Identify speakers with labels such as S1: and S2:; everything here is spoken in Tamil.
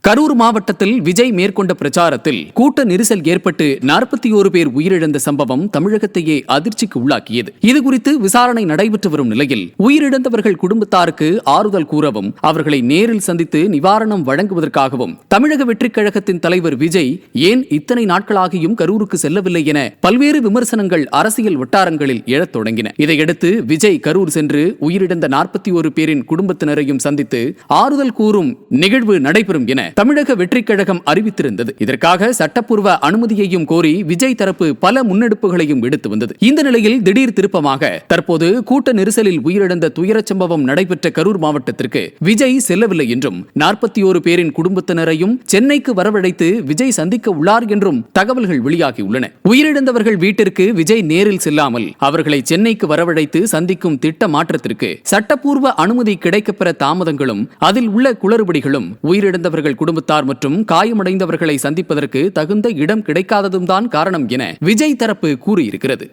S1: கரூர் மாவட்டத்தில் விஜய் மேற்கொண்ட பிரச்சாரத்தில் கூட்ட நெரிசல் ஏற்பட்டு 41 பேர் உயிரிழந்த சம்பவம் தமிழகத்தையே அதிர்ச்சிக்கு உள்ளாக்கியது. இதுகுறித்து விசாரணை நடைபெற்று வரும் நிலையில் உயிரிழந்தவர்கள் குடும்பத்தாருக்கு ஆறுதல் கூறவும் அவர்களை நேரில் சந்தித்து நிவாரணம் வழங்குவதற்காகவும் தமிழக வெற்றிக் கழகத்தின் தலைவர் விஜய் ஏன் இத்தனை நாட்களாகியும் கரூருக்கு செல்லவில்லை என பல்வேறு விமர்சனங்கள் அரசியல் வட்டாரங்களில் எழத் தொடங்கின. இதையடுத்து விஜய் கரூர் சென்று உயிரிழந்த 41 பேரின் குடும்பத்தினரையும் சந்தித்து ஆறுதல் கூறும் நிகழ்வு நடைபெறும் என தமிழக வெற்றிக் கழகம் அறிவித்திருந்தது. இதற்காக சட்டப்பூர்வ அனுமதியையும் கோரி விஜய் தரப்பு பல முன்னெடுப்புகளையும் எடுத்து வந்தது. இந்த நிலையில் திடீர் திருப்பமாக தற்போது கூட்ட நெரிசலில் உயிரிழந்த துயரச் சம்பவம் நடைபெற்ற கரூர் மாவட்டத்திற்கு விஜய் செல்லவில்லை என்றும் 41 பேரின் குடும்பத்தினரையும் சென்னைக்கு வரவழைத்து விஜய் சந்திக்க உள்ளார் என்றும் தகவல்கள் வெளியாகியுள்ளன. உயிரிழந்தவர்கள் வீட்டிற்கு விஜய் நேரில் செல்லாமல் அவர்களை சென்னைக்கு வரவழைத்து சந்திக்கும் திட்ட மாற்றத்திற்கு சட்டப்பூர்வ அனுமதி கிடைக்கப்பெற தாமதங்களும் அதில் உள்ள குளறுபடிகளும் உயிரிழந்தவர்கள் குடும்பத்தார் மற்றும் காயமடைந்தவர்களை சந்திப்பதற்கு தகுந்த இடம் கிடைக்காததும் தான் காரணம் என விஜய் தரப்பு கூறியிருக்கிறது.